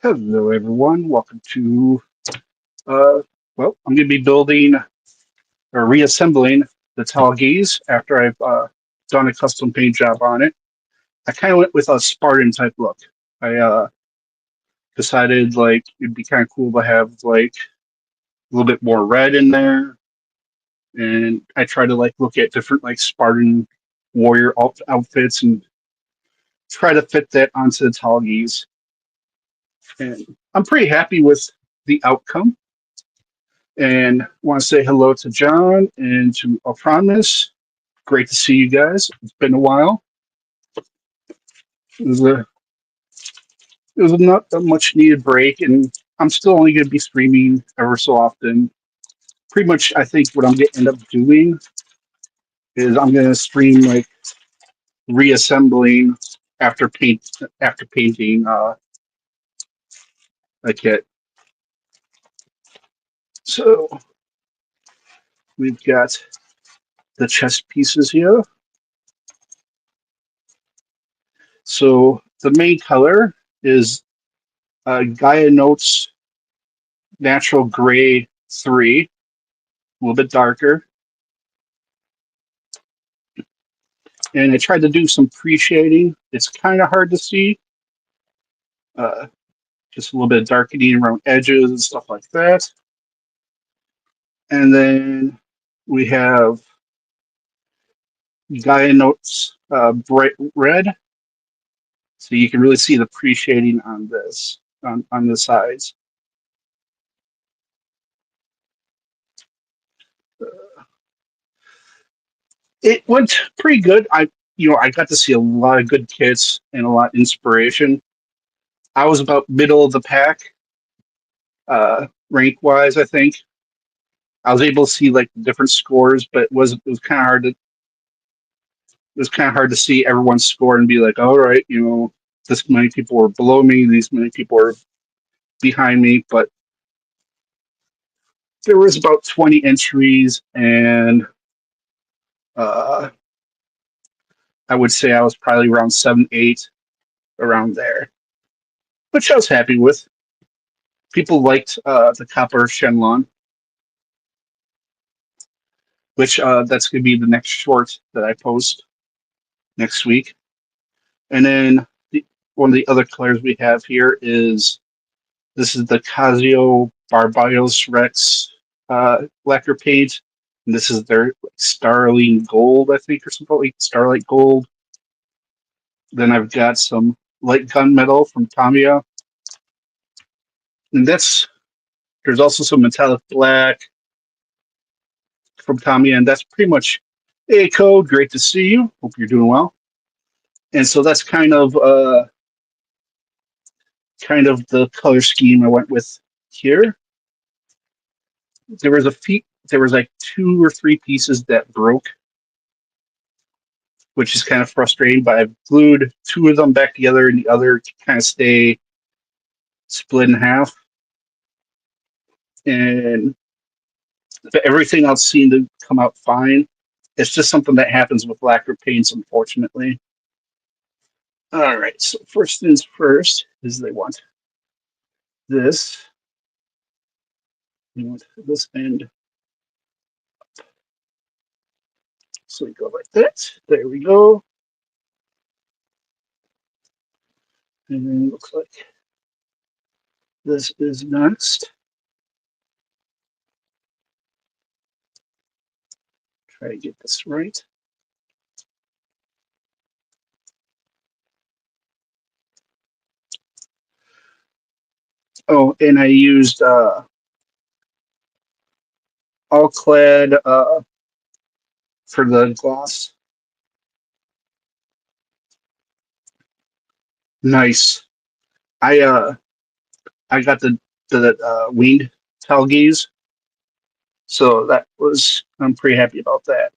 Hello, everyone. Welcome to, uh, I'm going to be building or reassembling the Tallgeese after I've done a custom paint job on it. I kind of went with a Spartan type look. I decided like it'd be kind of cool to have like a little bit more red in there, and I try to like look at different like Spartan warrior outfits and try to fit that onto the Tallgeese. And I'm pretty happy with the outcome. And want to say hello to John and to Alphonsus. Great to see you guys. It's been a while. It was a not a much needed break, and I'm still only going to be streaming ever so often. Pretty much, I think what I'm going to end up doing is I'm going to stream like reassembling after painting a kit. So we've got the chest pieces here. So the main color is Gaianotes Natural Gray 3, a little bit darker. And I tried to do some pre-shading. It's kind of hard to see. Just a little bit of darkening around edges and stuff like that. And then we have Gaianotes Bright Red. So you can really see the pre-shading on this, on the sides. It went pretty good. I got to see a lot of good kits and a lot of inspiration. I was about middle of the pack, rank wise. I think I was able to see like different scores, but it was kind of hard to see everyone's score and be like, all right, this many people were below me, these many people were behind me, but there was about 20 entries, and uh, I would say I was probably around 7, 8, around there, which I was happy with. People liked the Copper Shenlong, which that's going to be the next short that I post next week. And then one of the other colors we have here is this is the Casio Barbatos Rex lacquer paint. And this is their Starling Gold, I think, or something like Starlight Gold. Then I've got some light gunmetal from Tamiya. And there's also some metallic black from Tamiya, and that's pretty much a code. Great to see you. Hope you're doing well. And so that's kind of the color scheme I went with here. There was like 2 or 3 pieces that broke, which is kind of frustrating, but I've glued 2 of them back together and the other to kind of stay split in half. And but everything else seemed to come out fine. It's just something that happens with lacquer paints, unfortunately. All right, so first things first is they want this. They want this end. So we go like that. There we go. And then it looks like this is next. Try to get this right. Oh, and I used Alclad for the gloss. Nice. I got the winged Tallgeese, so I'm pretty happy about that.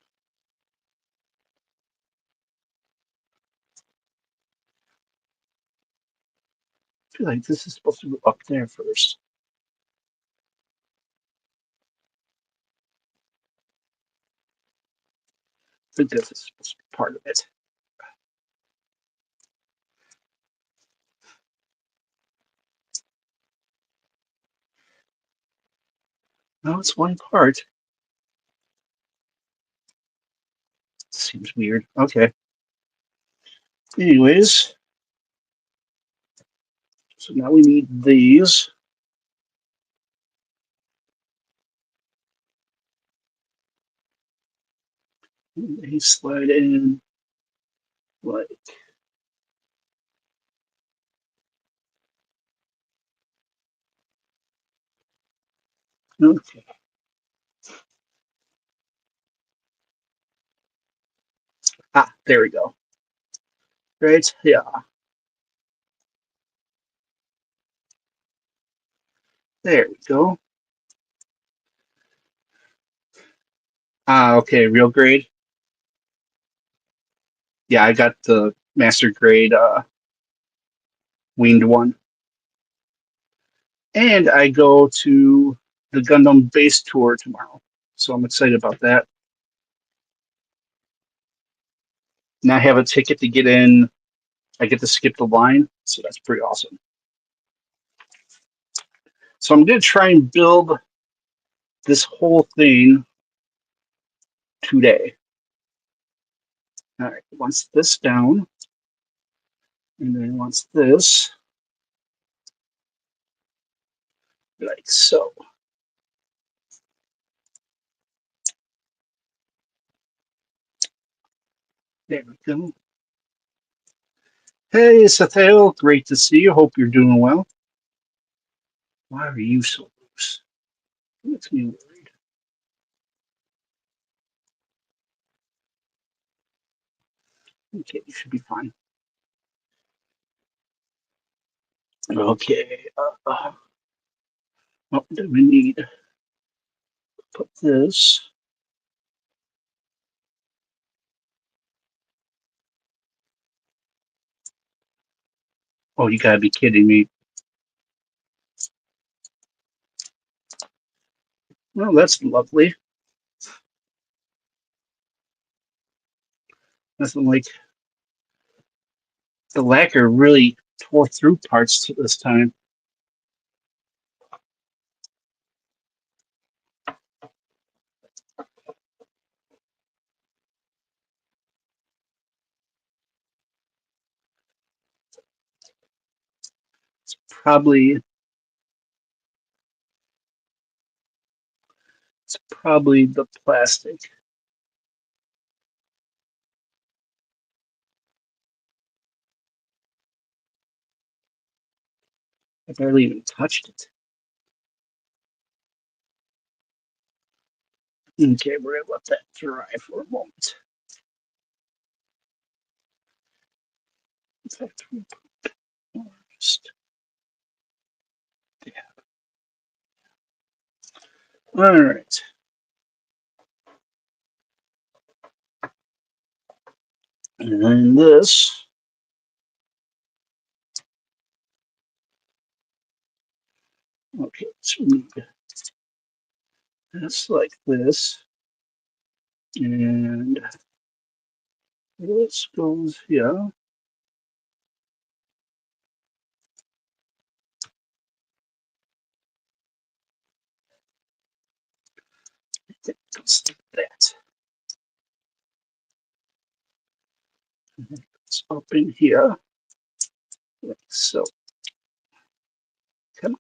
I feel like this is supposed to go up there first. I think this is supposed to be part of it. Oh, it's one part. Seems weird. Okay. Anyways, so now we need these. They slide in like okay. Ah, there we go. Right? Yeah. There we go. Ah, okay, real grade. Yeah, I got the master grade winged one. And I go to the Gundam base tour tomorrow. So I'm excited about that. And I have a ticket to get in. I get to skip the line. So that's pretty awesome. So I'm going to try and build this whole thing today. All right, once this down, and then once this, like so. There we go. Hey, Sathael, great to see you. Hope you're doing well. Why are you so loose? It makes me worried. Okay, you should be fine. Okay. What do we need? Put this. Oh, you gotta be kidding me. Well, that's lovely. Nothing like the lacquer really tore through parts this time. Probably it's probably the plastic. I barely even touched it. Okay, we're gonna let that dry for a moment. In fact, just yeah. All right. And then this. Okay, so we need this like this. And this goes here. That goes like that. And then it's up in here. Like so. Come on.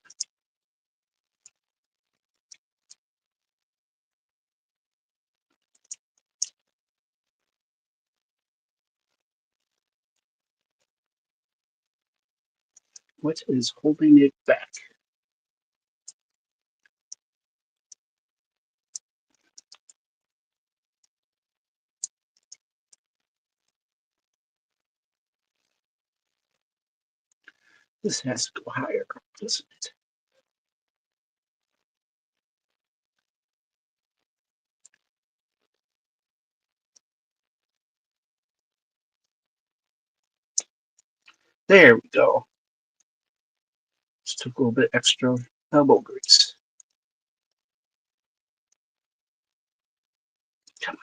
What is holding it back? This has to go higher, doesn't it? There we go. Just took a little bit extra elbow grease. Come on.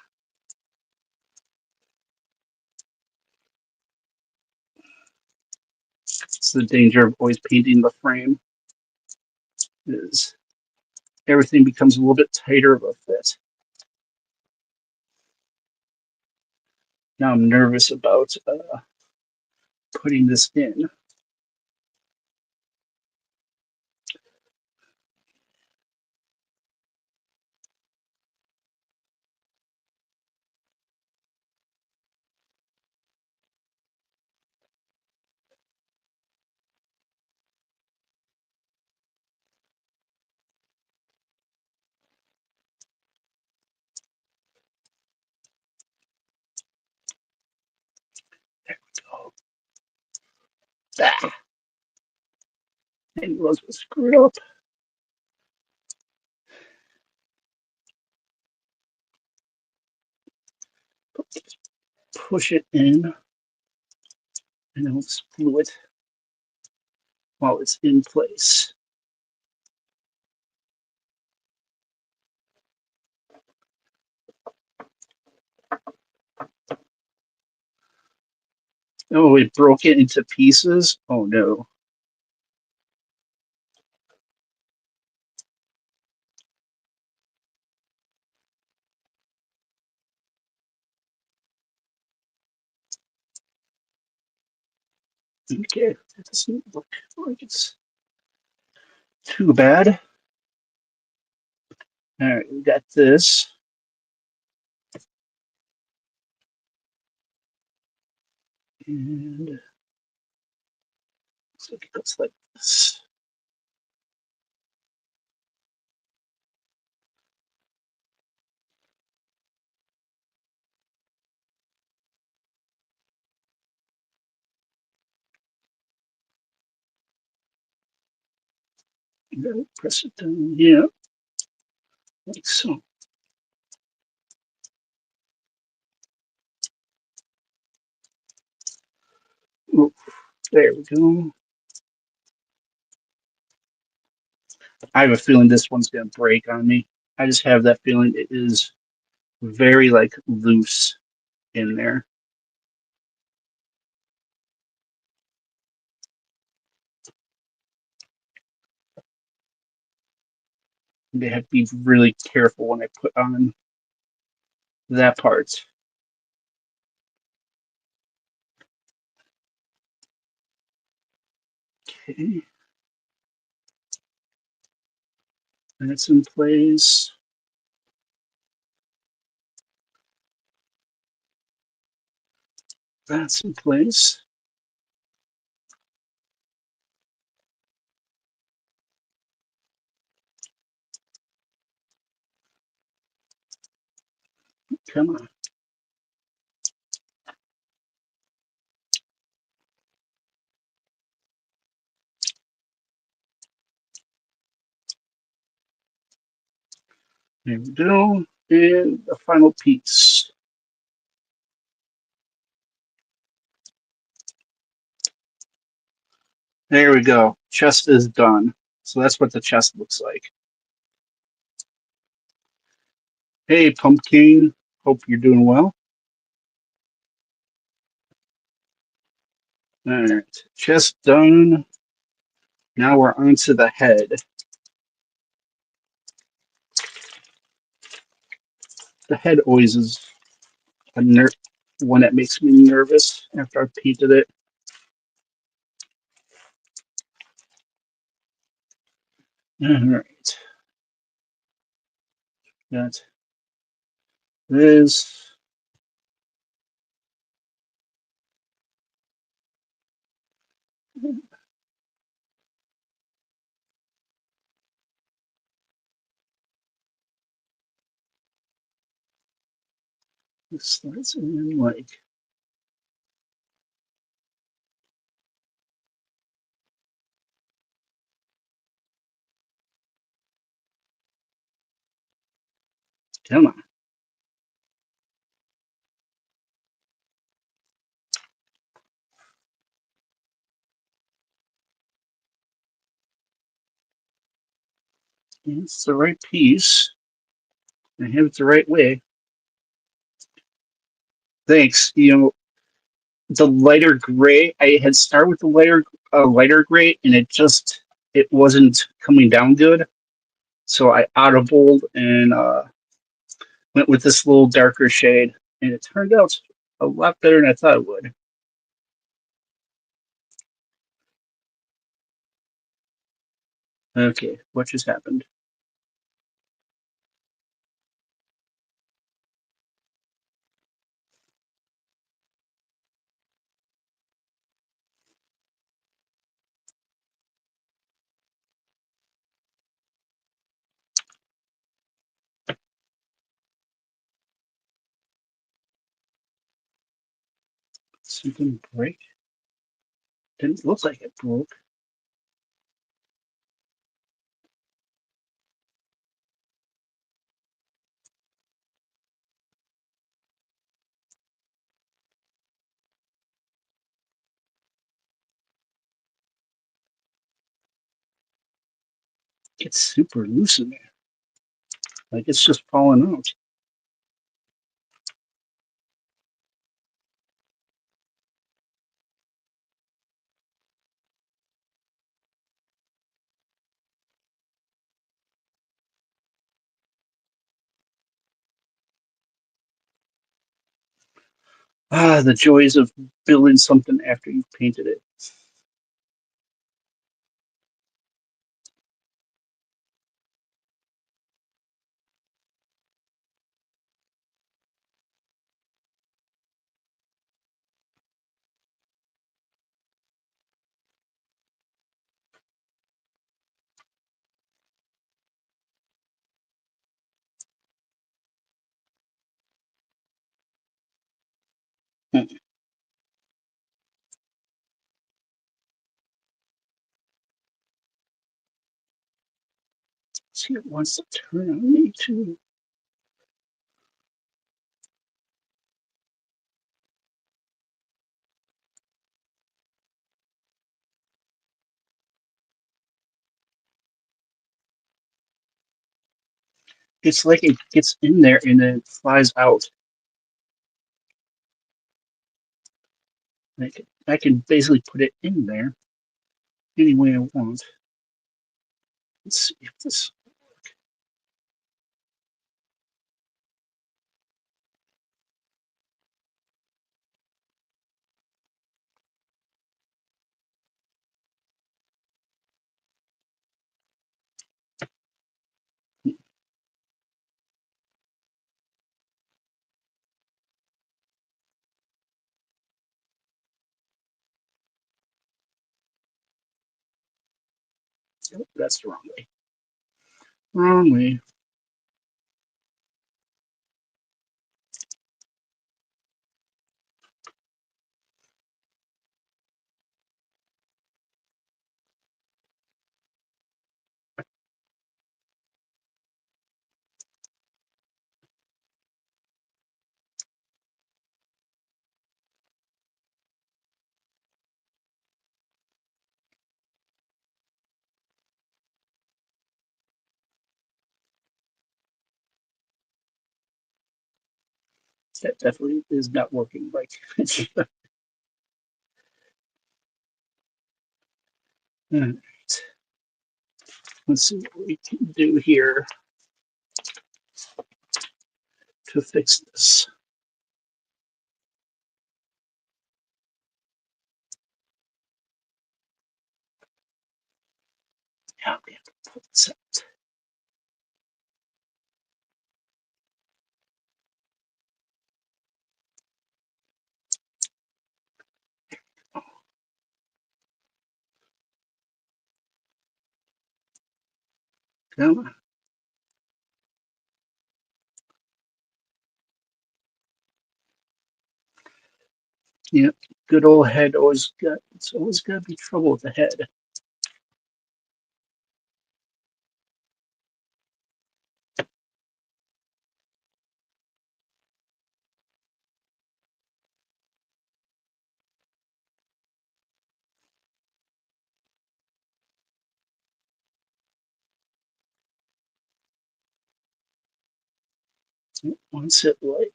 It's the danger of always painting the frame is everything becomes a little bit tighter of a fit. Now I'm nervous about putting this in. Oh, ah, I knew I was screwed up. Push it in, and then let's glue it while it's in place. Oh, it broke it into pieces? Oh no. Okay, that doesn't look like it's too bad. All right, we got this. And looks like it looks like this. You gotta press it down here, like so. Oh, there we go. I have a feeling this one's gonna break on me. I just have that feeling. It is very like loose in there. They have to be really careful when I put on that part. Okay. That's in place. That's in place. Come on. There we go. And the final piece. There we go. Chest is done. So that's what the chest looks like. Hey, Pumpkin. Hope you're doing well. All right. Chest done. Now we're onto the head. The head always is a one that makes me nervous after I've painted it. All right. Got this. This slides in like. Come on. It's the right piece. I have it the right way. Thanks. You know, the lighter gray, I had started with the lighter gray, and it wasn't coming down good. So I audibled and went with this little darker shade, and it turned out a lot better than I thought it would. Okay, what just happened? Something break? Didn't look like it broke. It's super loose in there. Like it's just falling out. Ah, the joys of building something after you've painted it. Hmm. See, it wants to turn on me too. It's like it gets in there and then it flies out. Like I can basically put it in there any way I want. Let's see if this. Oh, that's the wrong way. Wrong way. That definitely is not working like. Alright. Let's see what we can do here to fix this. Now we have to pull this out. Come on. Yeah, good old head always got. It's always got to be trouble with the head. Once it like.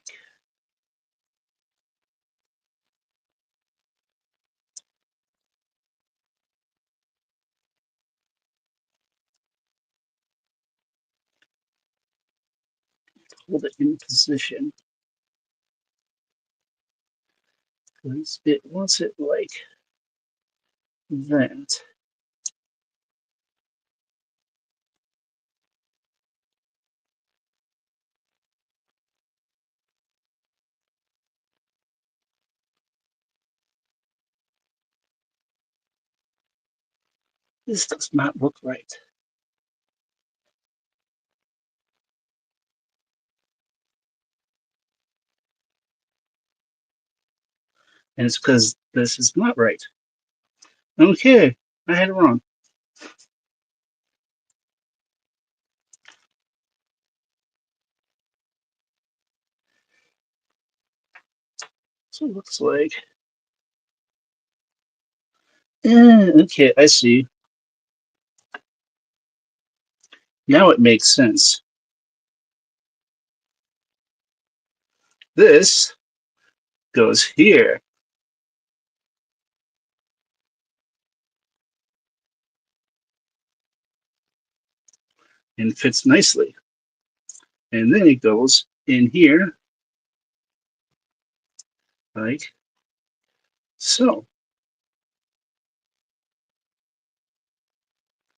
hold it in position. Because it wants it like that. This does not look right. And it's because this is not right. Okay, I had it wrong. So it looks like... okay, I see. Now it makes sense. This goes here. And fits nicely. And then it goes in here, like so.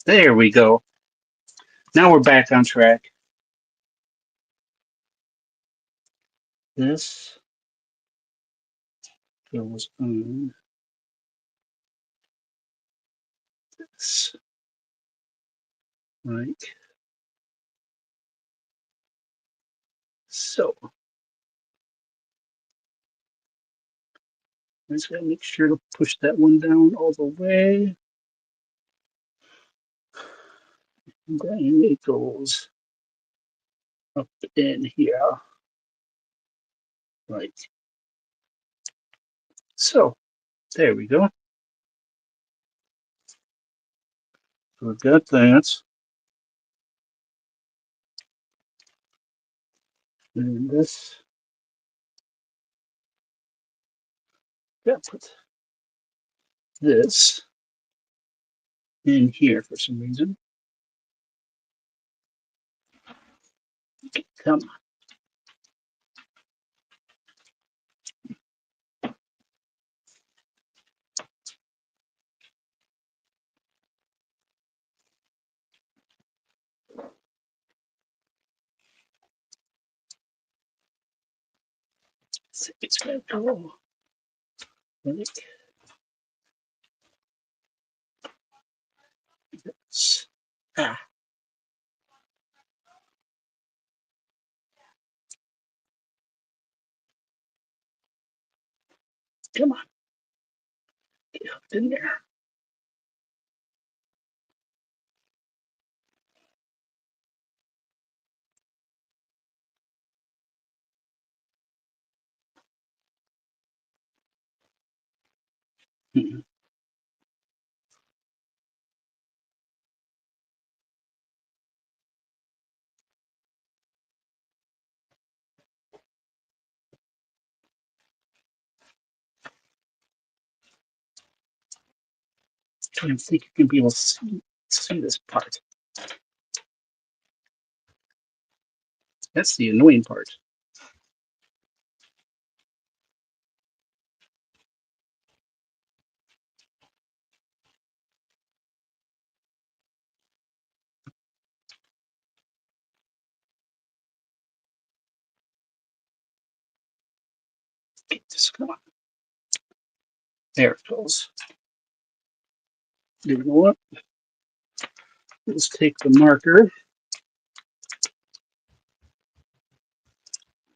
There we go. Now we're back on track. This goes on this, like so. I just gotta make sure to push that one down all the way. And then it goes up in here, like so. There we go. So we've got that. And this, yeah, put this in here for some reason. Come on. It's gonna go like this. Ah, come on. Get up in there. Hmm. I don't think you can be able to see this part. That's the annoying part. Just come on. There it goes. You know what? Let's take the marker.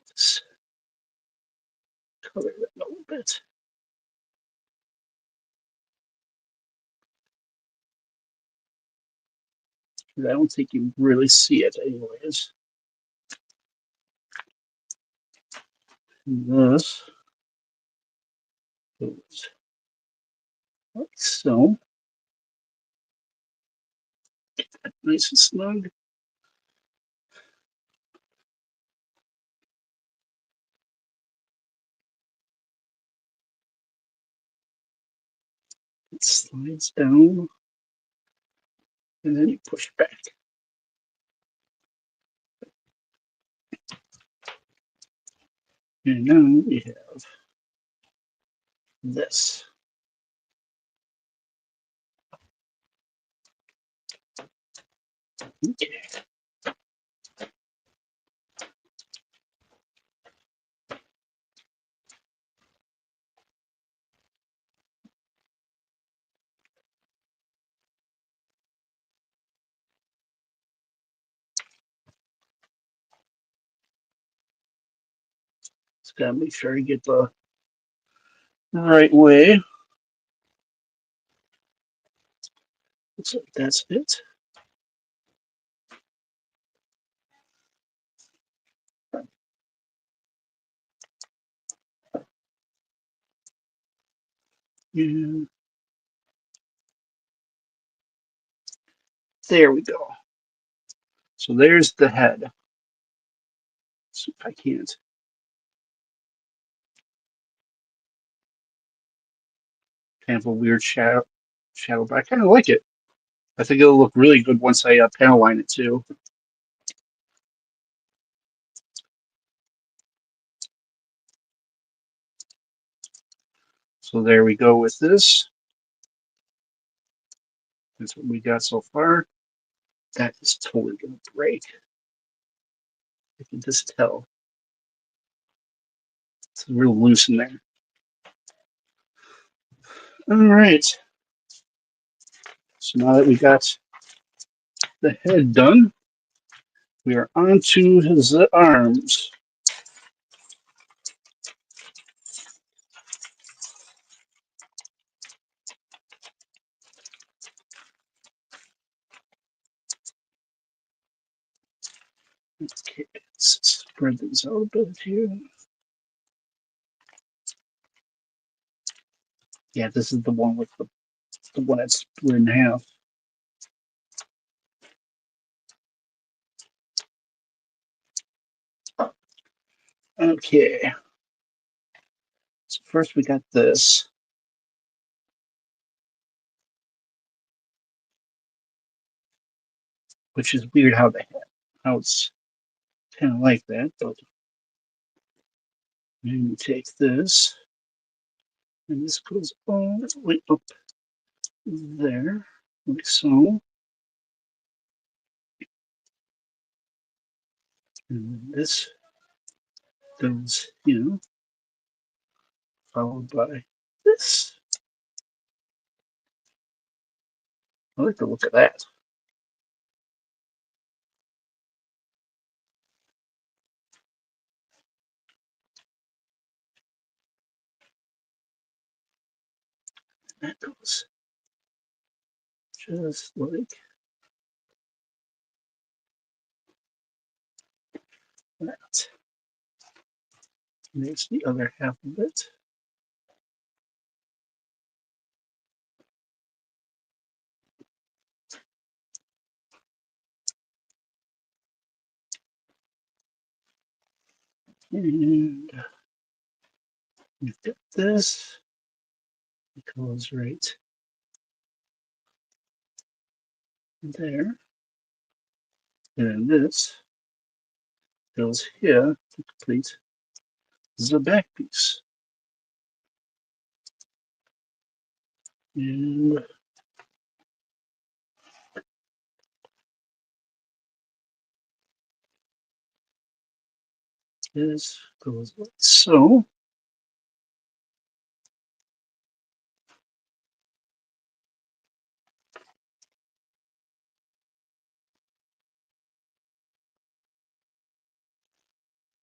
Let's color it a little bit. I don't think you really see it anyways. And this goes like so. Nice and snug. It slides down. And then you push back. And now we have this. Okay. Just gotta make sure I get the right way. Looks like that's it. And there we go. So there's the head. Let's see if I can't. Kind of a weird shadow, but I kind of like it. I think it'll look really good once I panel line it too. So there we go with this. That's what we got so far. That is totally gonna break. I can just tell. It's real loose in there. All right. So now that we got the head done, we are on to the arms. Okay, let's spread these out a bit here. Yeah, this is the one with the one that's split in half. Okay. So first we got this. Which is weird how it's kind of like that, but then you take this, and this goes all the way up there, like so. And then this goes, followed by this. I like the look of that. That goes just like that. And there's the other half of it. And we've got this. It goes right there. And then this goes here to complete the back piece. And this goes like so.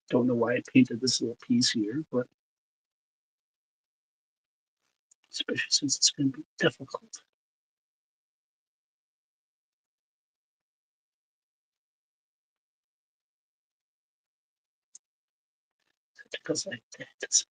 Don't know why I painted this little piece here, but especially since it's going to be difficult. Because I did this.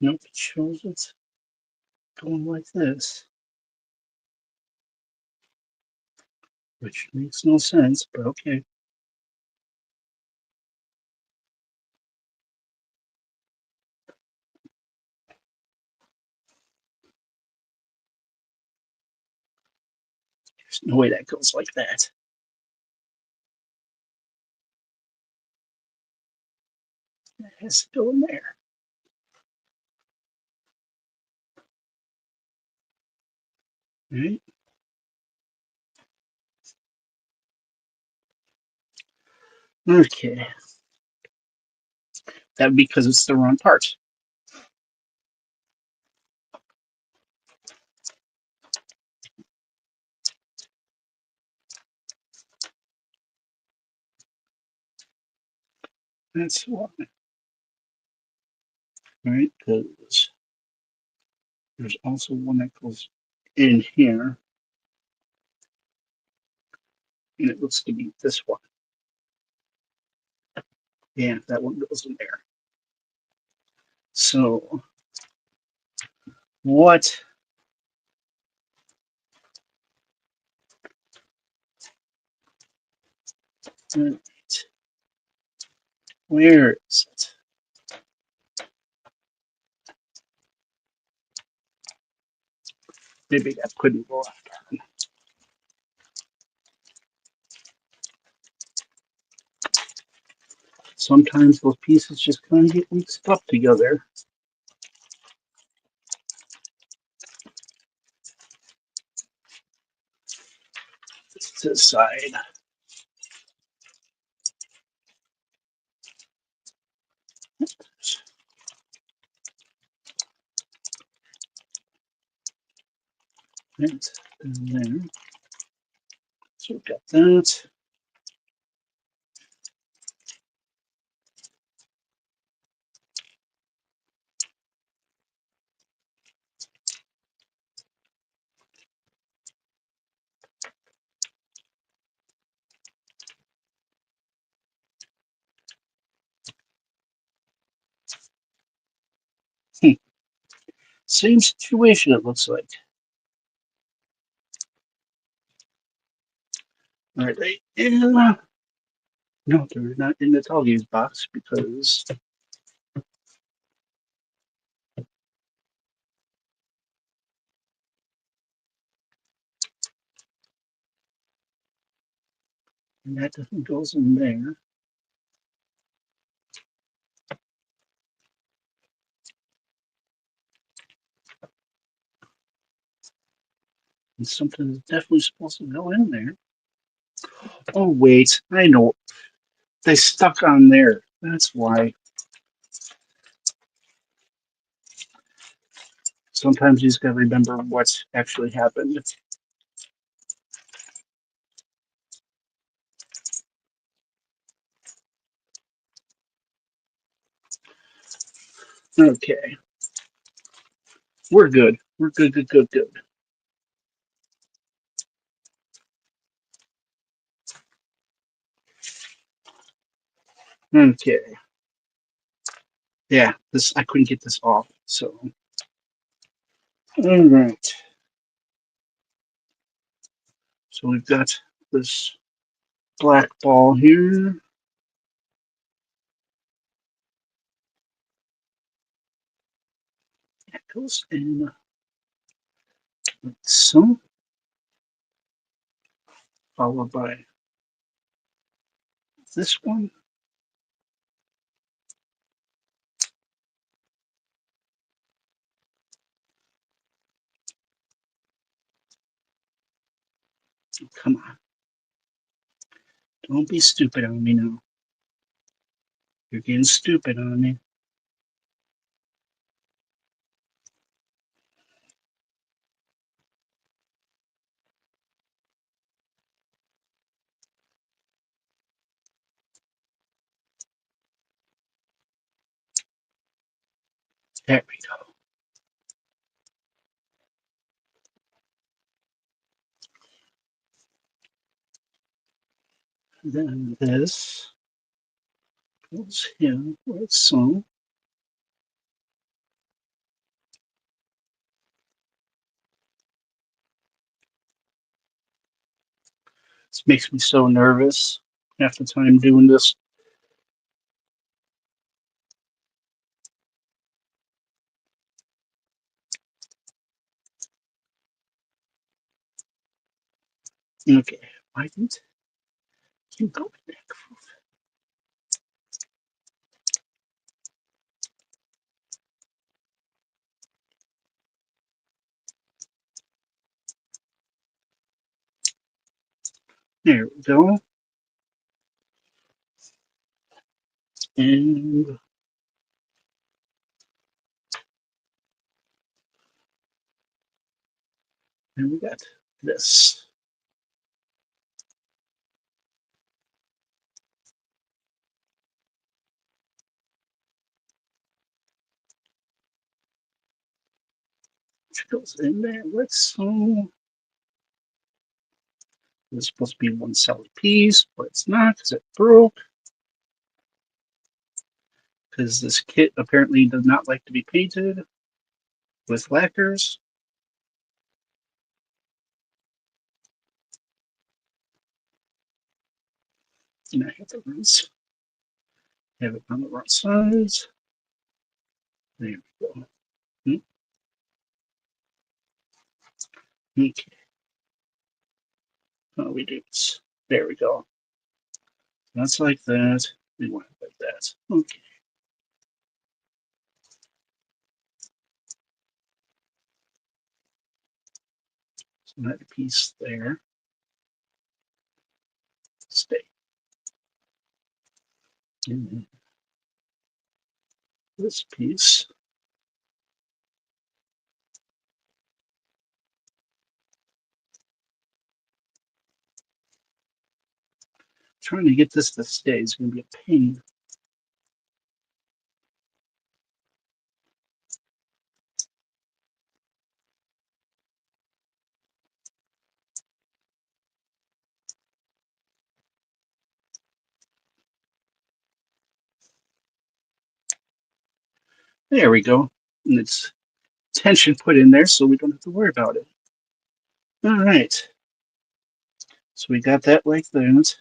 Nope, it shows it's going like this, which makes no sense, but okay. No way that goes like that. It has to go in there. All right. Okay. That because it's the wrong part. That's why. All right, because there's also one that goes in here, and it looks to be this one. Yeah, that one goes in there. So what? Where is it? Maybe I couldn't go after. Sometimes those pieces just kind of get mixed up together. To the side. And there. So we've got that. Same situation, it looks like. Are they in? No, they're not in the Tallgeese box because that doesn't goes in there. And something is definitely supposed to go in there. Oh wait, I know. They stuck on there. That's why. Sometimes you just gotta remember what's actually happened. Okay. We're good. We're good, good, good, good. Okay. Yeah, this I couldn't get this off, so all right. So we've got this black ball here. That goes in like so, followed by this one. Oh, come on. Don't be stupid on me now. You're getting stupid on me. There we go. Then this goes here like so. This makes me so nervous half the time doing this. Okay, why didn't you go back? There we go. And then we got this. Which goes in there like so. It's supposed to be one solid piece, but it's not because it broke. Because this kit apparently does not like to be painted with lacquers. And I have the roots. Have it on the right sides. There we go. Okay. Oh, we do this. There we go. That's like that. We want it like that. Okay. So that piece there. Stay. And then this piece. Trying to get this to stay is going to be a pain. There we go. And it's tension put in there so we don't have to worry about it. All right. So we got that like that.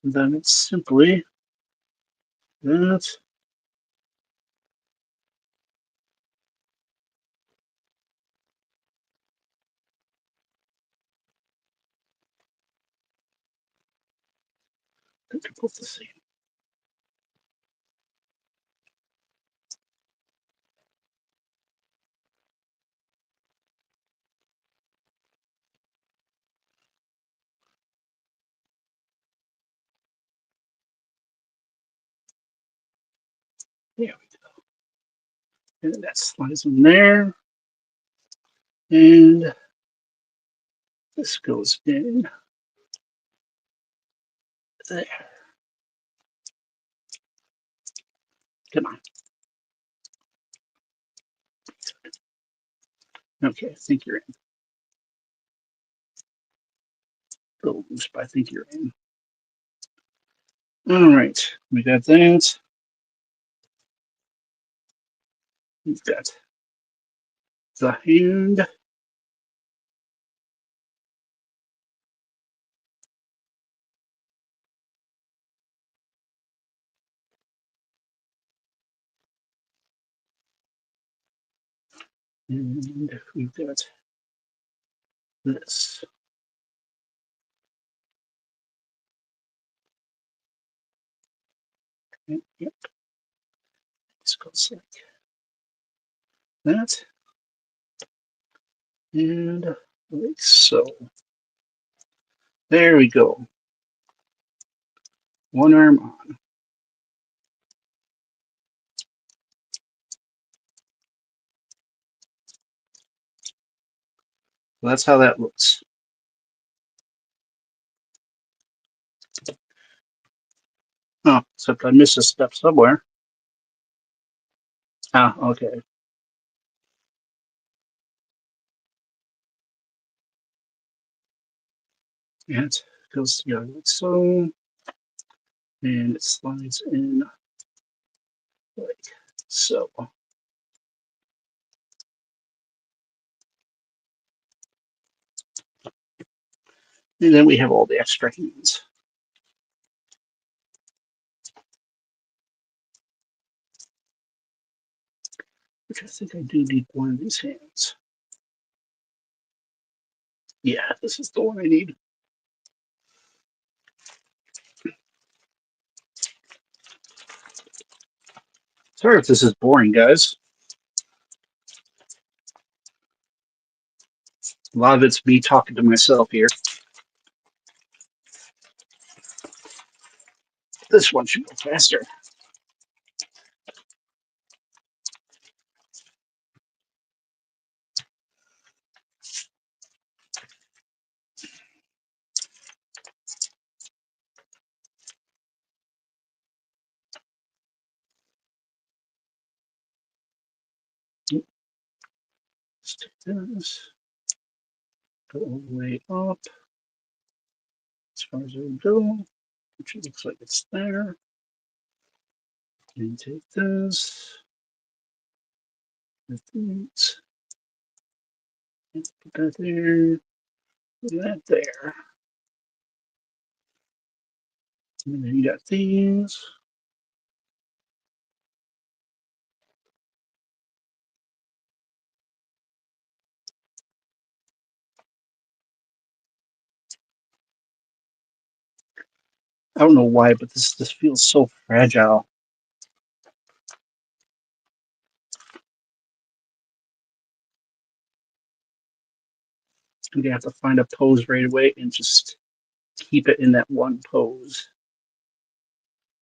And then it's simply that. They're both the same. There we go. And then that slides in there. And this goes in there. Come on. Okay, I think you're in. A little loose, but I think you're in. All right, we got that. We've got the hand. And we've got this. Yep, this goes like that. And like so. There we go. One arm on. So that's how that looks. Oh, except I missed a step somewhere. Ah, okay. And it goes together like so. And it slides in like so. And then we have all the extra hands. which I think I do need one of these hands. Yeah, this is the one I need. Sorry if this is boring, guys. A lot of it's me talking to myself here. This one should go faster. Let's take this, go all the way up as far as it'll go, which it looks like it's there. And take this, with these, and put that there, put that there. And then you got these. I don't know why, but this feels so fragile. I'm gonna have to find a pose right away and just keep it in that one pose.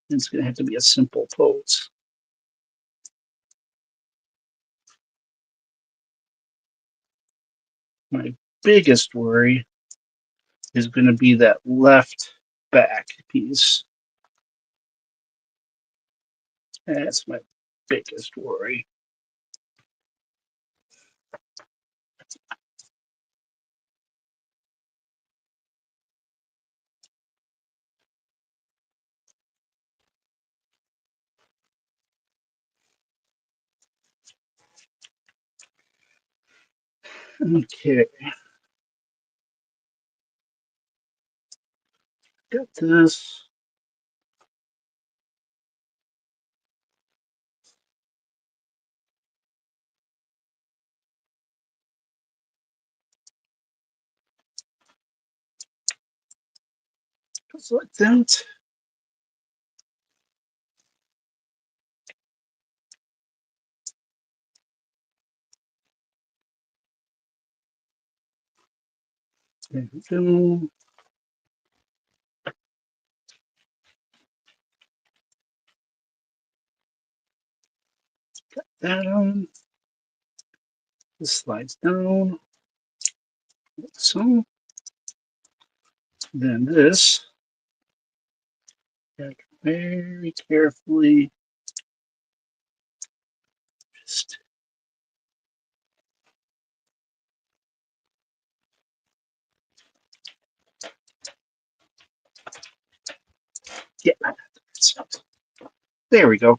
And it's gonna have to be a simple pose. My biggest worry is gonna be that left back piece. That's my biggest worry. Okay. Got this. Just like that. There we go. Got that on. This slides down. Like so. Then this. Got very carefully just get that. There we go.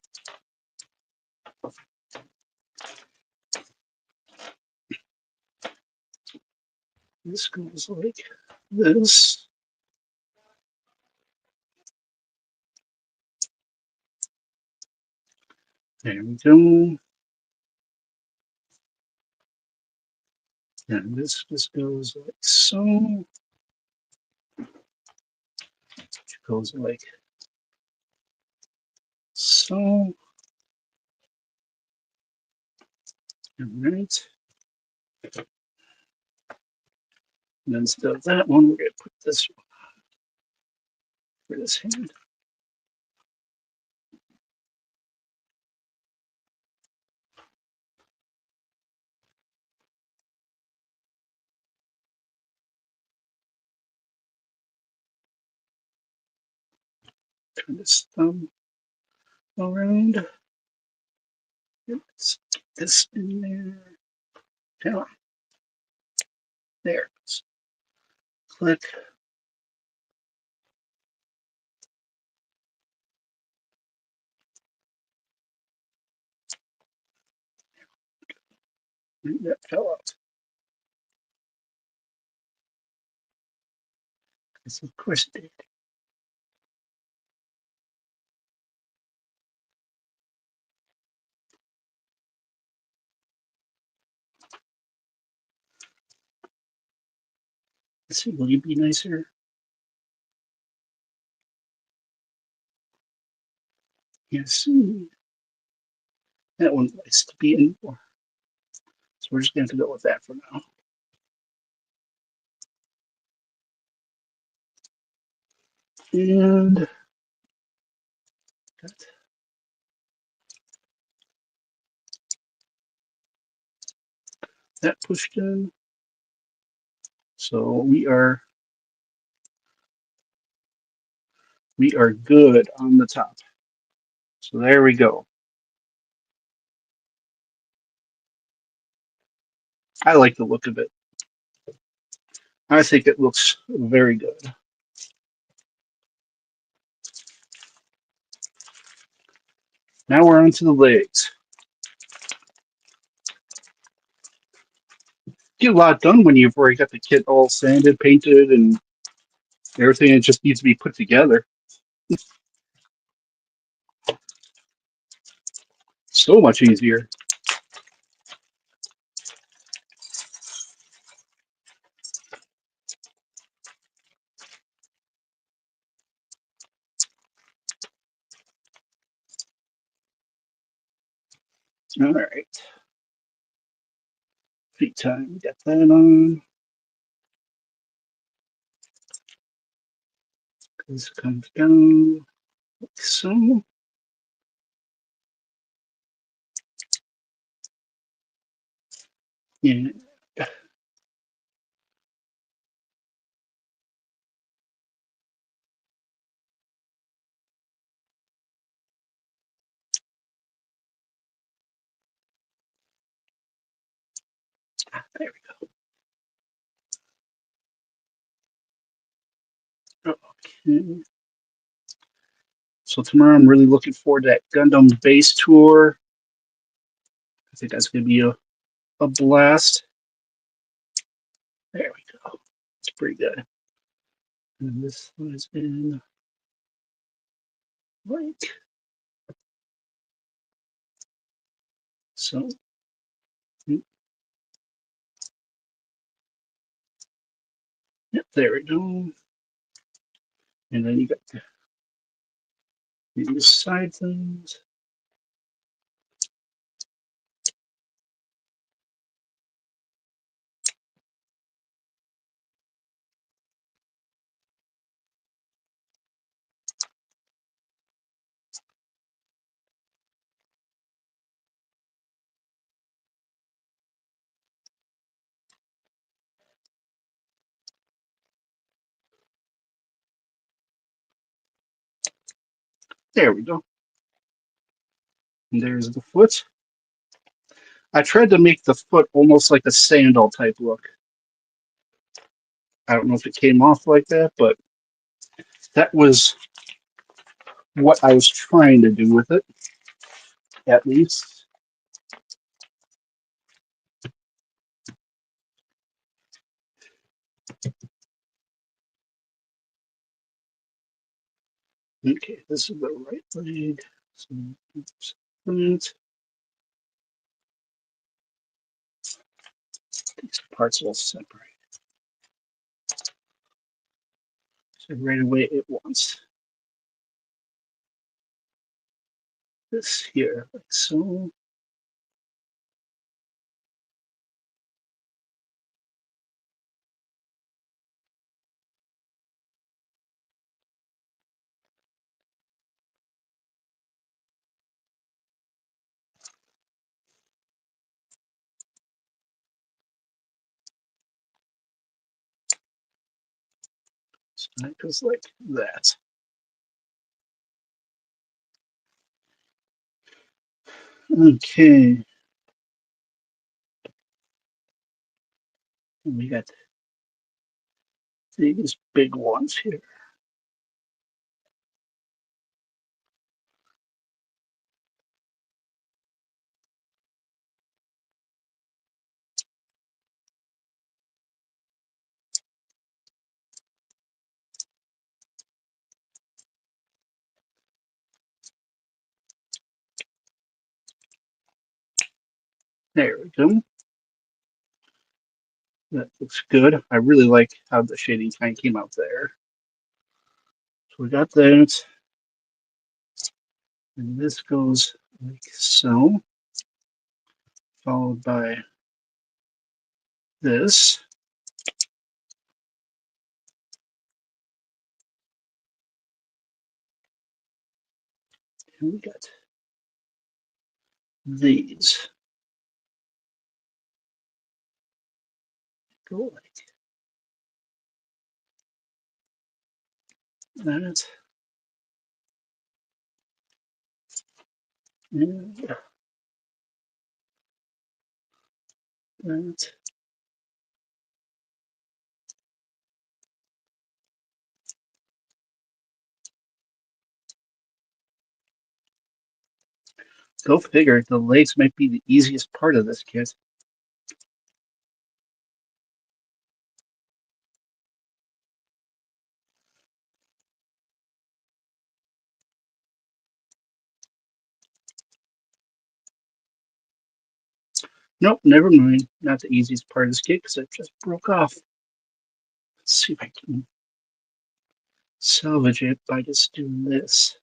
This goes like this. There we go. And this just goes like so. It goes like so. All right. And then instead of that one, we're going to put this one for this hand. Turn this thumb around. Let's get this in there. Down. There. Click. And that fell out. Because of course it did. Let's see, will you be nicer? Yes. That one likes to be in more. So we're just going to go with that for now. And that pushed in. So we are good on the top. So there we go. I like the look of it. I think it looks very good. Now we're on to the legs. Get a lot done when you've already got the kit all sanded, painted, and everything. It just needs to be put together. So much easier. All right. Feet time. Got that on. This comes down like so. Yeah. There we go. Okay. So tomorrow I'm really looking forward to that Gundam base tour. I think that's going to be a blast. There we go. It's pretty good. And this was in like so. Yep, there we go. And then you got these side things. There we go. And there's the foot. I tried to make the foot almost like a sandal type look. I don't know if it came off like that, but that was what I was trying to do with it, at least. Okay, this is the right leg. So, oops, that. These parts will separate. So right away it wants this here, like so. So that goes like that. Okay. And we got these big ones here. There we go. That looks good. I really like how the shading kind of came out there. So we got that. And this goes like so, followed by this. And we got these. Go like that. And that. Go figure, the legs might be the easiest part of this kit. Nope, never mind. Not the easiest part of this kit because it just broke off. Let's see if I can salvage it by just doing this.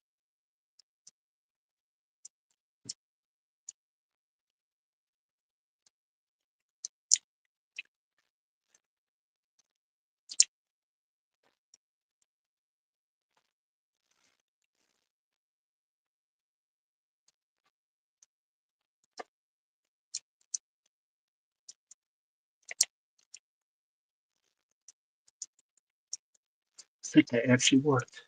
I think that actually worked.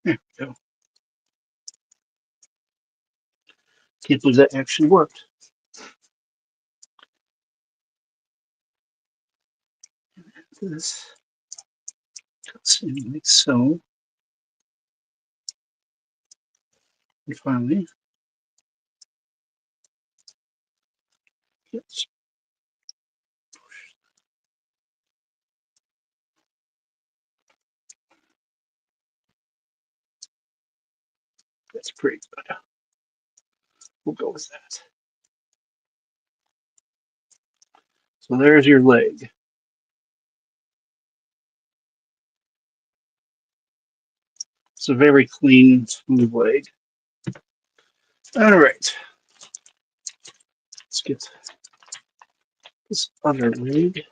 There we go. Can't believe that actually worked. This goes in like so. And finally, yes, that's pretty good. We'll go with that. So there's your leg. It's a very clean, smooth leg. All right. Let's get this other leg.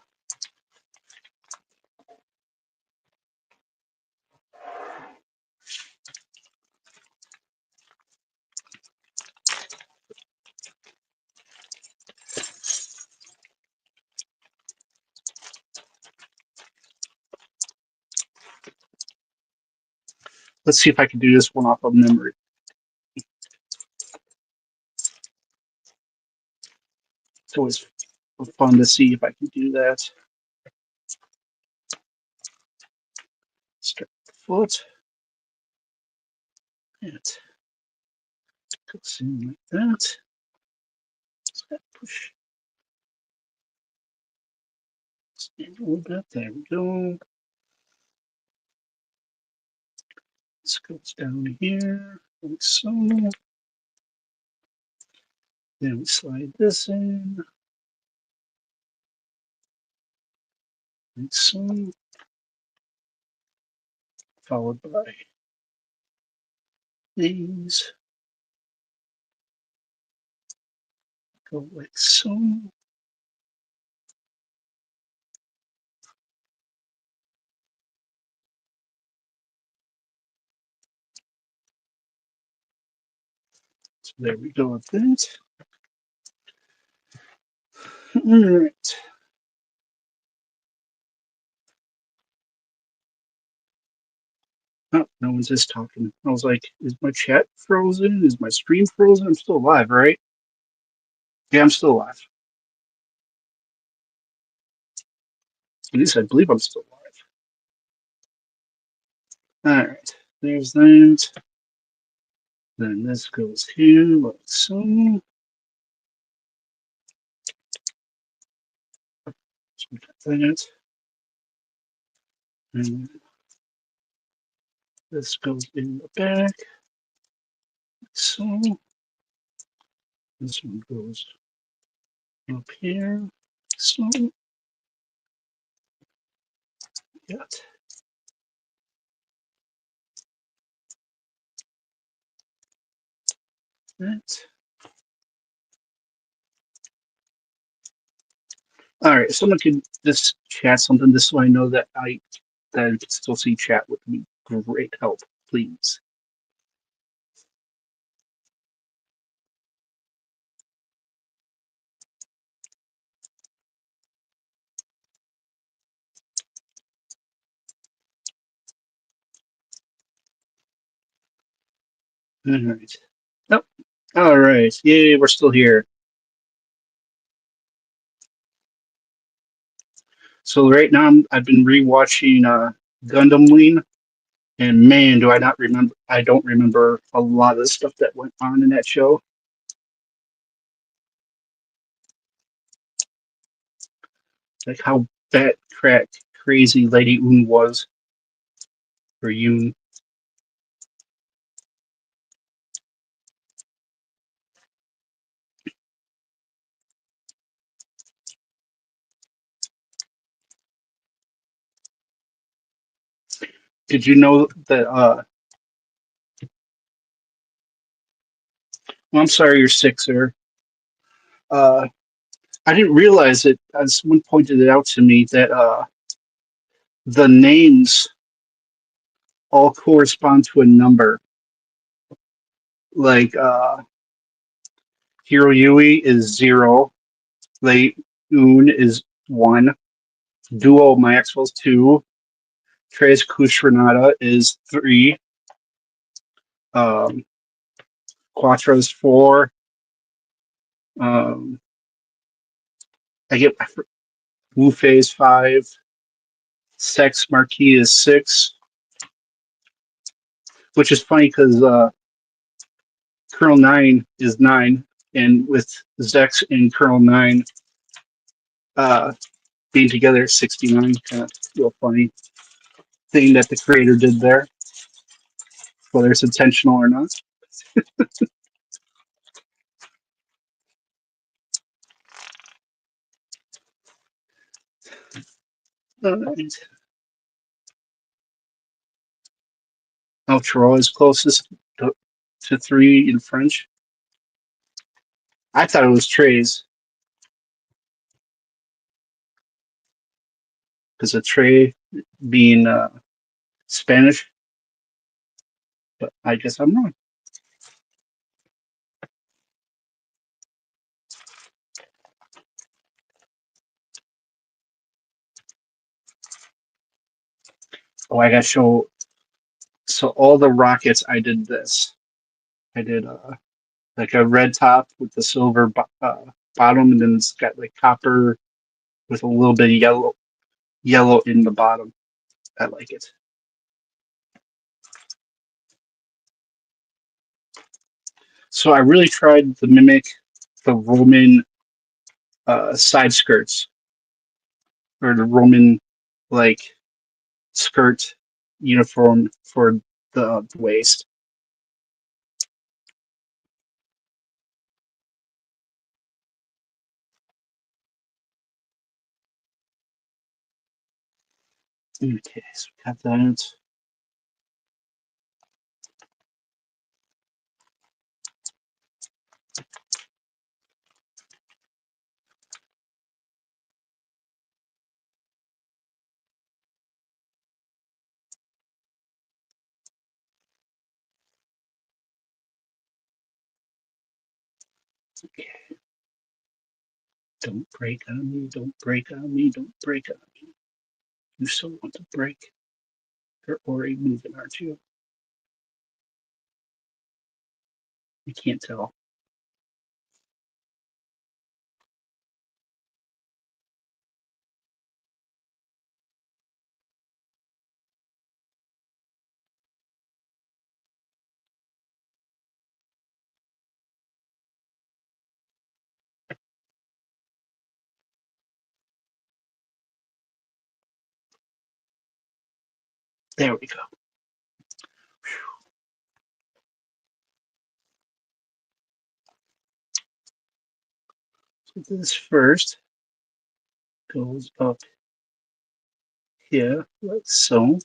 Let's see if I can do this one off of memory. It's always fun to see if I can do that. Start the foot. It goes in like that. Push. Stand a little bit. There we go. This goes down here, like so. Then we slide this in, like so. Followed by these. Go like so. So there we go with that. All right. Oh, no one's just talking. I was like, is my chat frozen? Is my stream frozen? I'm still alive, right? Yeah, I'm still alive. At least I believe I'm still alive. All right. There's that. Then this goes here, like so. So we got that. And this goes in the back. So this one goes up here. So got that. All right, someone can just chat something this way I know that I can still see chat would be great help, please. All right. Nope. All right. Yay, we're still here. So right now I've been rewatching Gundam Wing, and man, do I not remember! I don't remember a lot of the stuff that went on in that show. Like how bat crack crazy Lady Un was, or Yoon. Did you know that? Well, I'm sorry, you're sick, sir. Uh, I didn't realize it. Someone pointed it out to me that the names all correspond to a number. Like Hiro Yui is 0, Late Un is 1, Duo Maxwell's 2, Tres Kushranada is 3, um, Quattro's 4. Um, I get Wu Fei's 5, Sex Marquis is 6, which is funny because Colonel 9 is 9, and with Zex and Colonel 9 uh, being together, 69. Kind of real funny thing that the creator did there, whether it's intentional or not. Alright. Oh, Troy is closest to 3 in French. I thought it was Trey's because of Trey being Spanish, but I guess I'm wrong. Oh, I got to show. So all the rockets, I did this. I did like a red top with the silver bottom, and then it's got like copper with a little bit of yellow in the bottom. I like it. So I really tried to mimic the Roman side skirts or the Roman like skirt uniform for the waist. Okay, so we got that. Okay. Don't break on me, don't break on me, don't break on me. You still want to break? You're already moving, aren't you? You can't tell. There we go. This first goes up here, like so.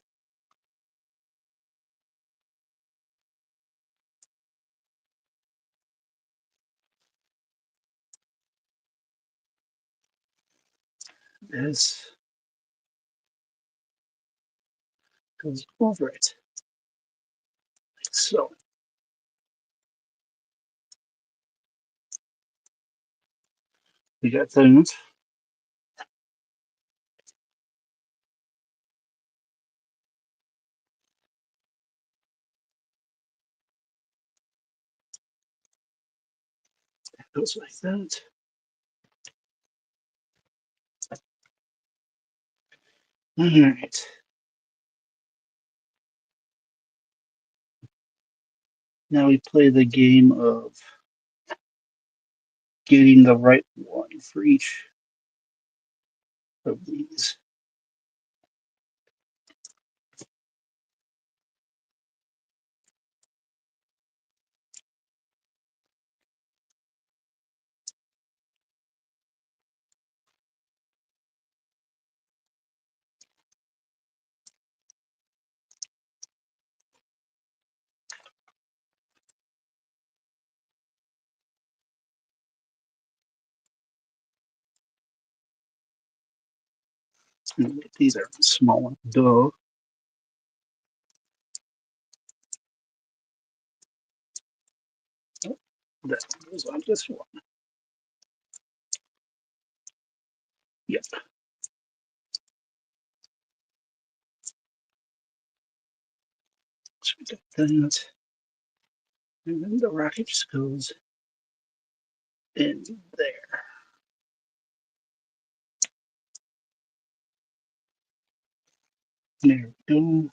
This goes over it, like so. We got that. Goes like that. All right. Now we play the game of getting the right one for each of these. These are small ones. Duh. That goes on this one. Yep. So we got that. And then the rocket just goes in there. There we go.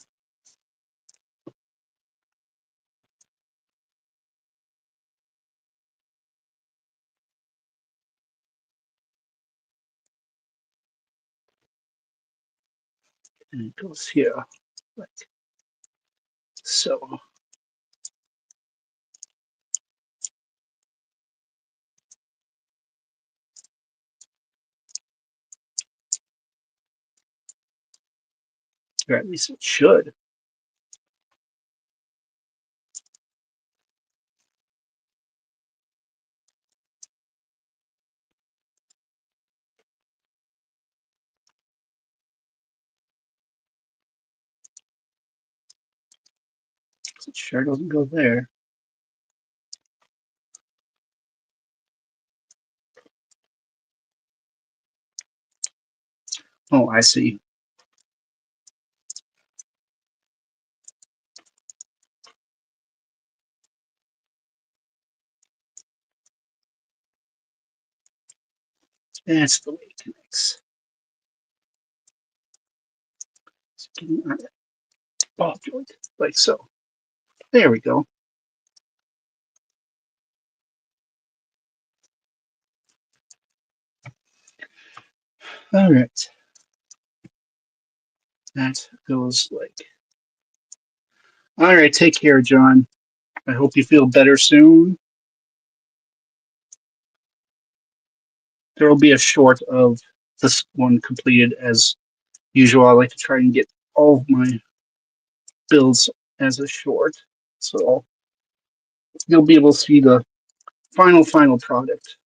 And it goes here, like so. Or at least it should. It sure doesn't go there. Oh, I see. That's the way it connects. It's getting on that ball joint, like so. There we go. All right. That goes like. All right. Take care, John. I hope you feel better soon. There will be a short of this one completed as usual. I like to try and get all of my builds as a short, so you'll be able to see the final product.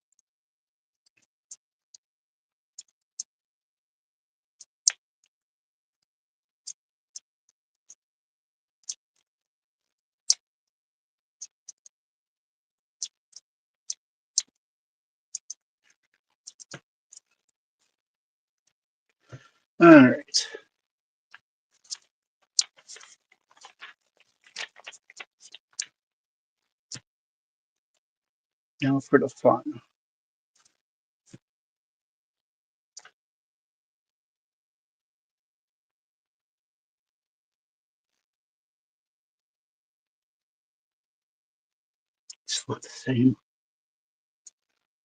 All right. Now for the fun. It's not the same.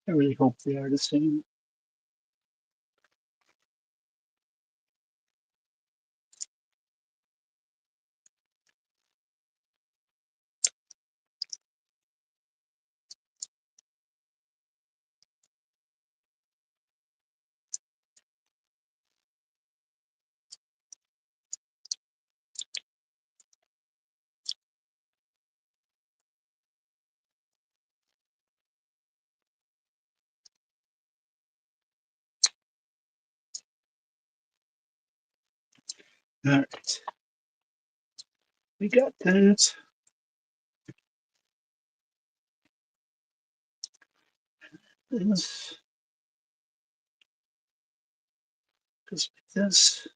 I really hope they are the same. All right. We got that. This. Just like this.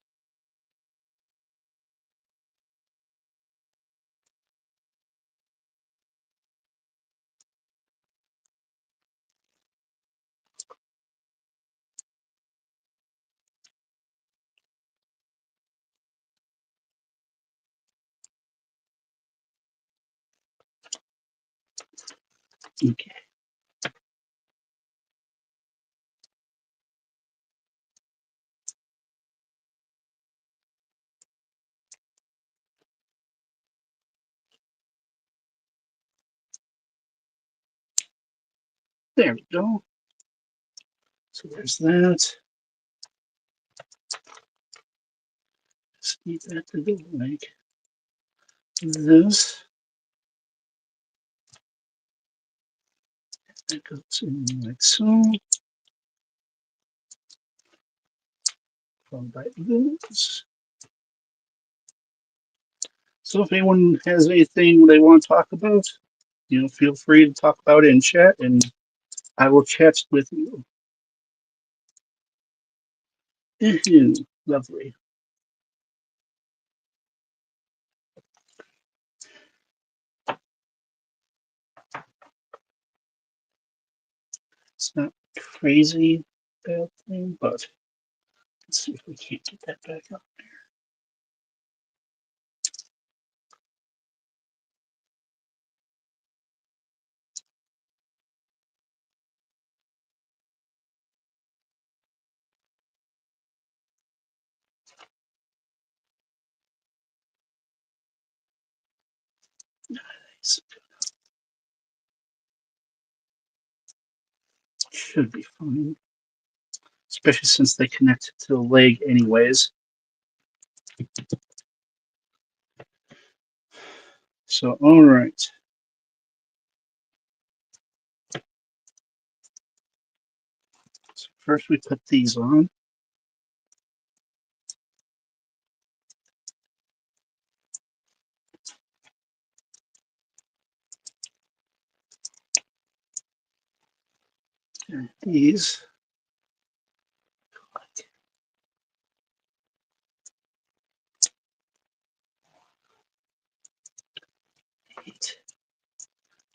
Okay. There we go. So there's that. Just need that to go like this. That goes in like so. Followed by this. So if anyone has anything they want to talk about, feel free to talk about it in chat, and I will chat with you. Lovely. It's not crazy bad thing, but let's see if we can't get that back up. Nice. Should be fine, especially since they connect to the leg anyways. So, all right. So first we put these on. And these.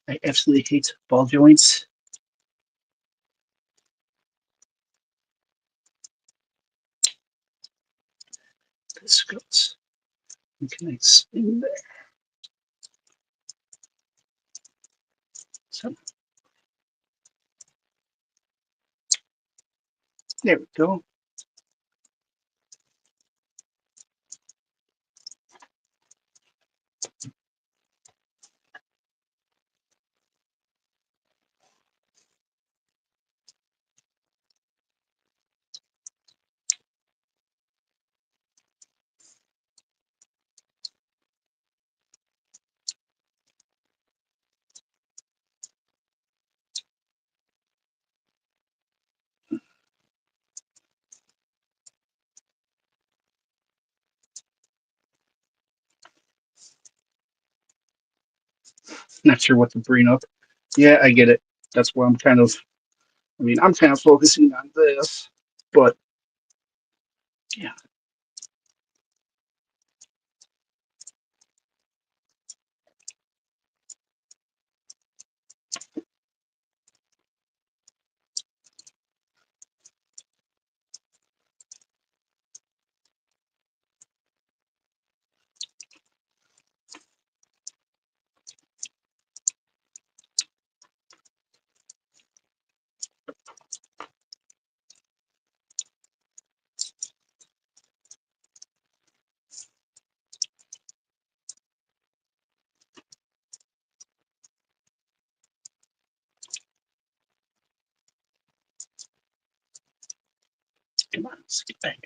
I absolutely hate ball joints. This goes. And connects in there. So there we go. Not sure what to bring up. Yeah, I get it. That's why I'm kind of, I'm kind of focusing on this, but yeah. Come on, let's get back.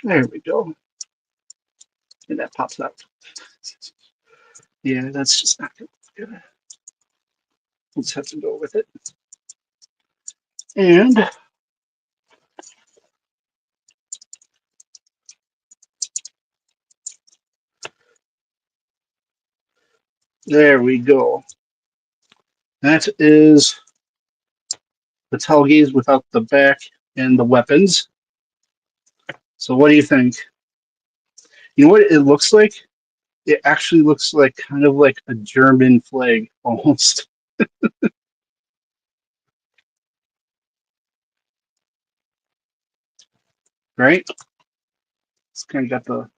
There we go. And that pops out. Yeah, that's just not good. We'll just have to go with it. And there we go. That is the Tallgeese without the back and the weapons. So what do you think? You know what it looks like? It actually looks like kind of like a German flag almost. Right? It's kind of got the,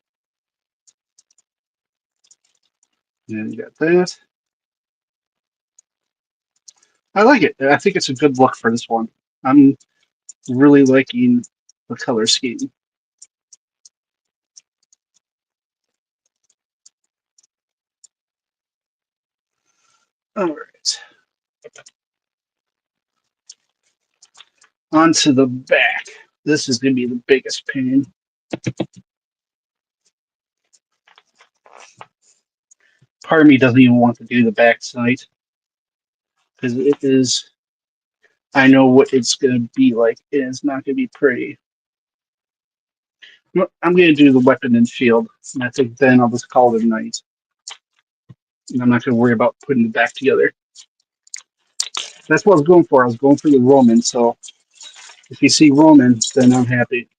and you got that. I like it. I think it's a good look for this one. I'm really liking the color scheme. All right. Onto the back. This is going to be the biggest pain. Part of me doesn't even want to do the back tonight because it is. I know what it's going to be like. It is not going to be pretty. I'm going to do the weapon and shield, and I think then I'll just call it a night. And I'm not going to worry about putting it back together. That's what I was going for. I was going for the Roman. So if you see Roman, then I'm happy.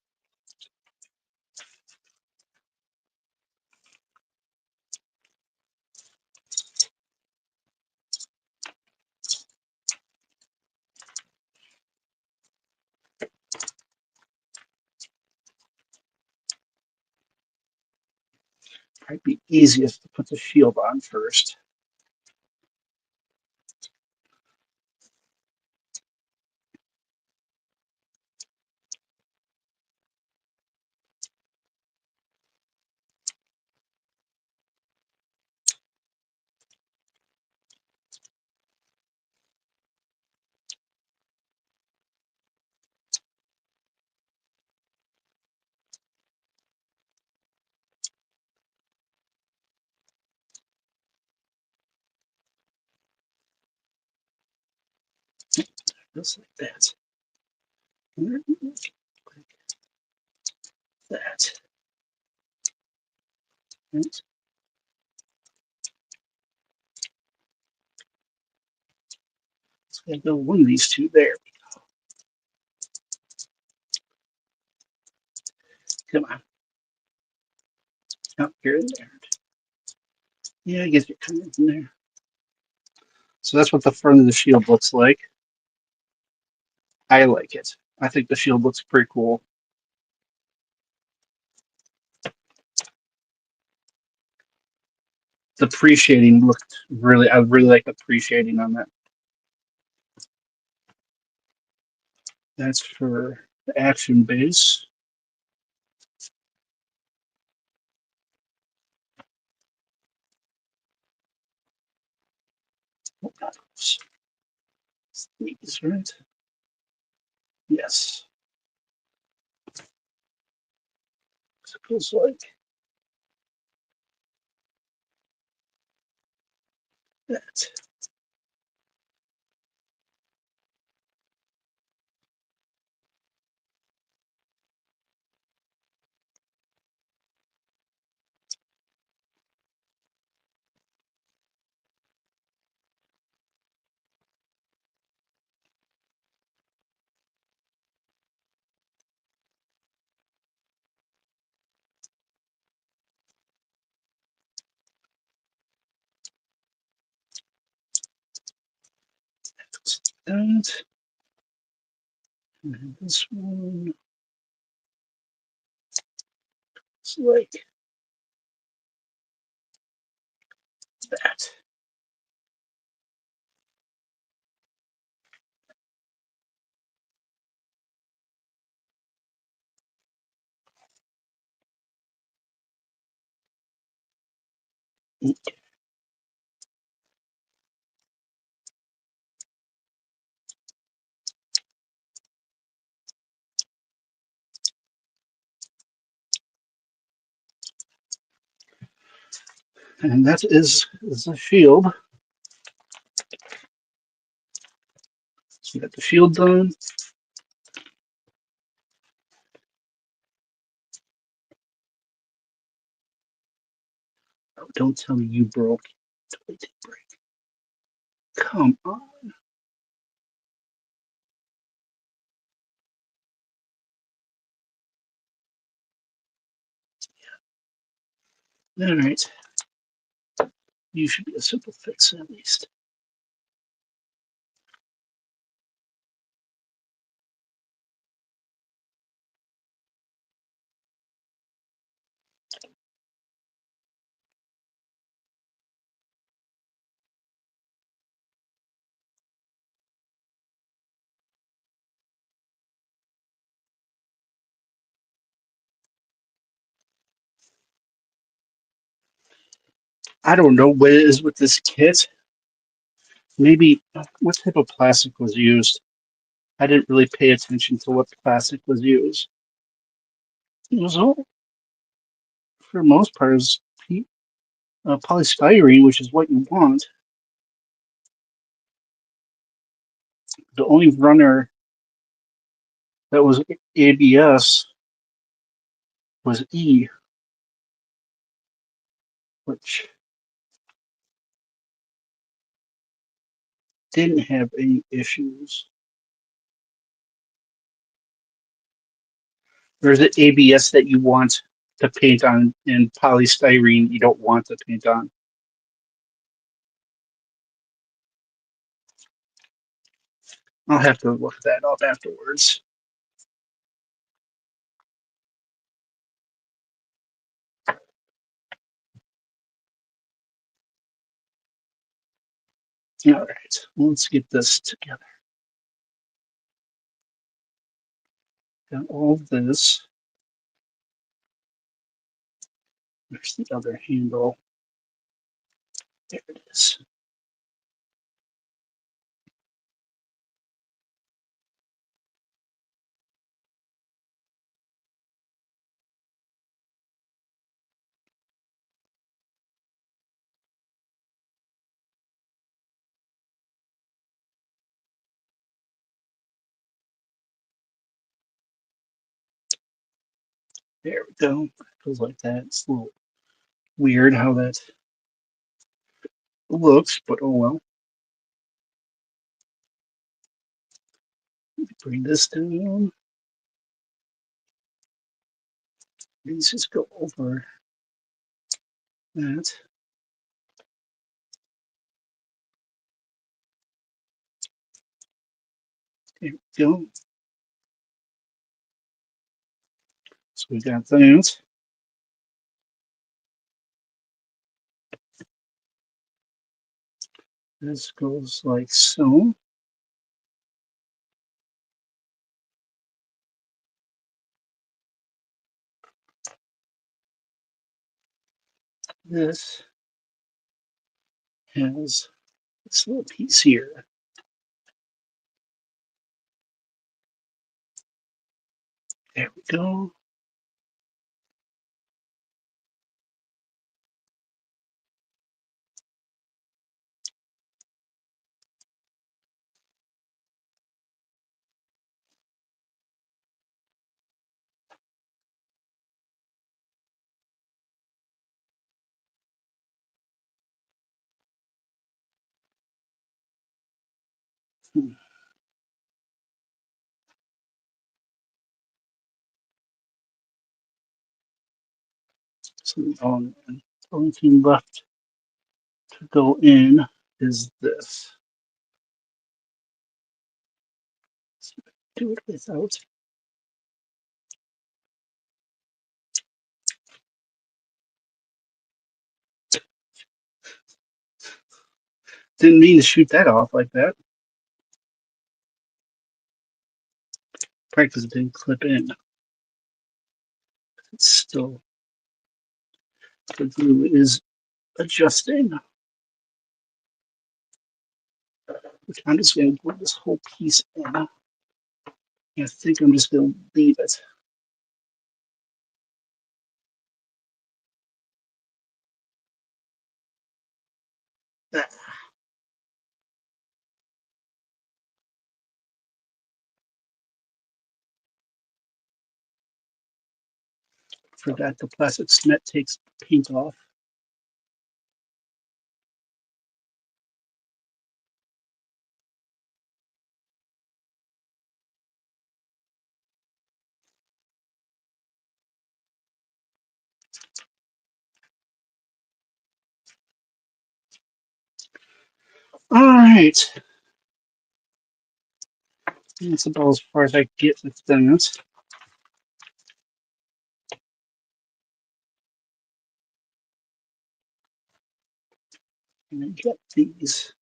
Might be easiest to put the shield on first. Just like that. Like that. Right. So I go one of these two there. Come on. Up here and there. Yeah, I guess you're coming in there. So that's what the front of the shield looks like. I like it. I think the shield looks pretty cool. The pre-shading looked really, I really like the pre-shading on that. That's for the action base. Oh, these, right? Yes. So it feels like that. That. And this one is like that. And that is the shield. So we got the shield done. Oh, don't tell me you broke. Toy did break. Come on. All right. You should be a simple fix at least. I don't know what it is with this kit. Maybe what type of plastic was used? I didn't really pay attention to what plastic was used. It was all, for the most part, is polystyrene, which is what you want. The only runner that was ABS was E, which didn't have any issues. There's the ABS that you want to paint on, and polystyrene you don't want to paint on. I'll have to look that up afterwards. All right, let's get this together. Got all this. There's the other handle. There it is. There we go. Feels like that. It's a little weird how that looks, but oh well. Bring this down. Let's just go over that. There we go. So we got that. This goes like so. This has this little piece here. There we go. So the only thing left to go in is this. So do it without. Didn't mean to shoot that off like that. Practice didn't clip in. It's still, the glue is adjusting. Which I'm just going to glue this whole piece in. I think I'm just going to leave it. Forgot the plastic cement takes paint off. All right. That's about as far as I get with that. And I get these.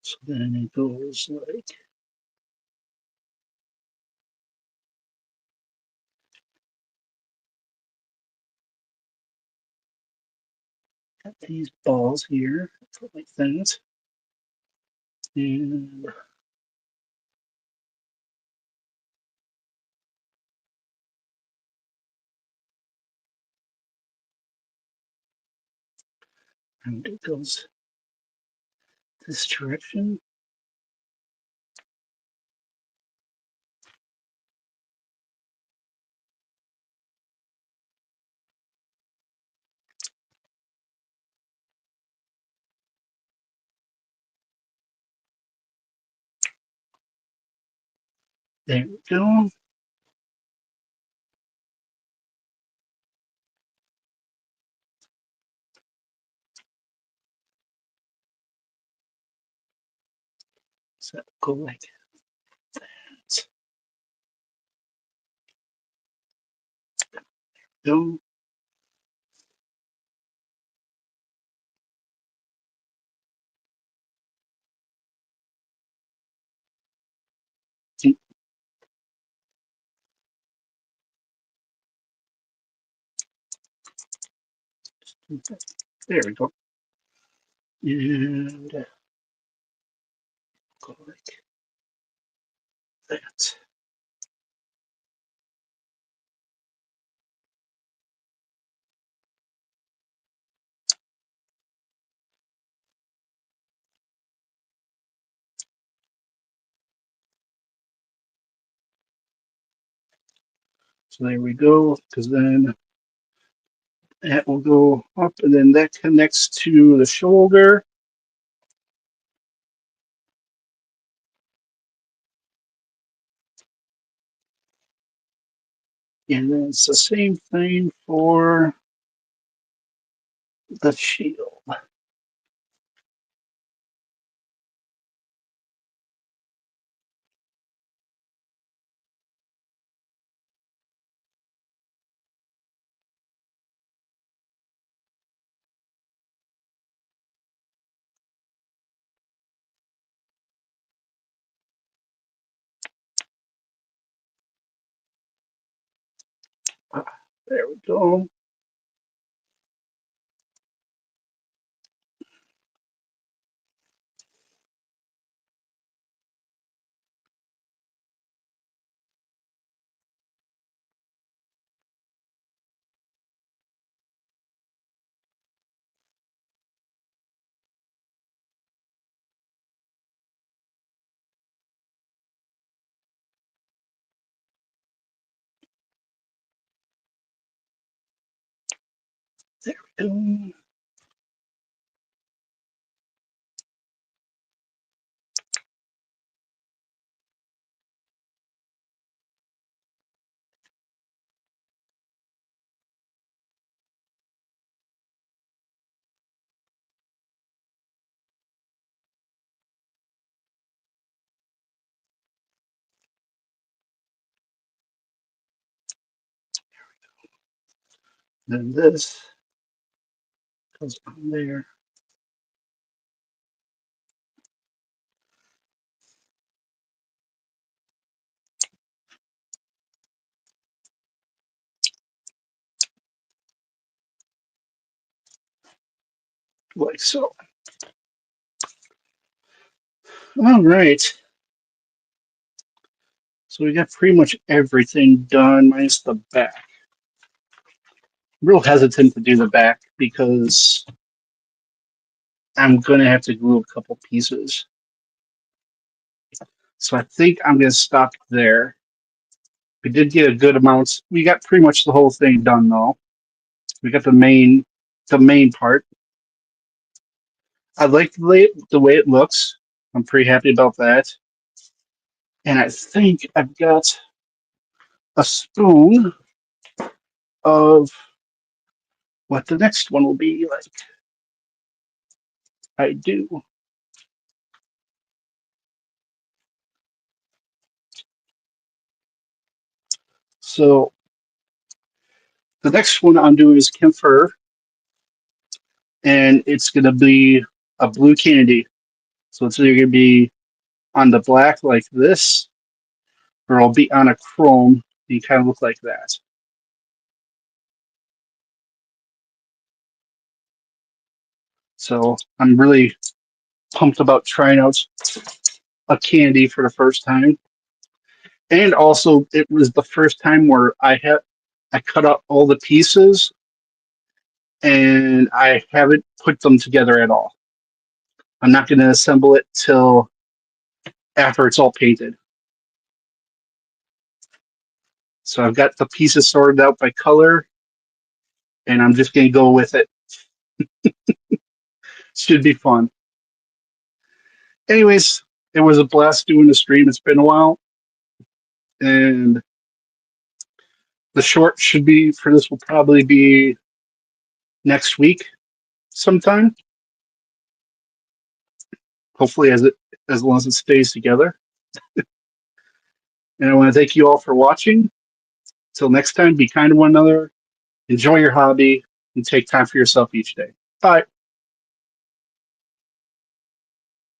So then it goes like got these balls here, like that. And it goes this direction. There we go. So go like that. Go. There we go. And go like that. So there we go, because then that will go up, and then that connects to the shoulder. And then it's the same thing for the shield. There we go. There we go. Then this goes on there. Like so. All right. So we got pretty much everything done minus the back. I'm real hesitant to do the back because I'm going to have to glue a couple pieces. So I think I'm going to stop there We did get a good amount. We got pretty much the whole thing done though. We got the main part. I like the way it looks. I'm pretty happy about that. And I think I've got a spoon of what the next one will be like. I do. So the next one I'm doing is Camphor, and it's going to be a blue candy. So it's either going to be on the black like this, or it'll be on a chrome. You kind of look like that. So I'm really pumped about trying out a candy for the first time. And also, it was the first time where I cut out all the pieces and I haven't put them together at all. I'm not going to assemble it till after it's all painted. So I've got the pieces sorted out by color, and I'm just going to go with it. Should be fun. Anyways, it was a blast doing the stream. It's been a while, and the short should be for this will probably be next week sometime. Hopefully, as long as it stays together. And I want to thank you all for watching. Till next time, be kind to one another, enjoy your hobby, and take time for yourself each day. Bye.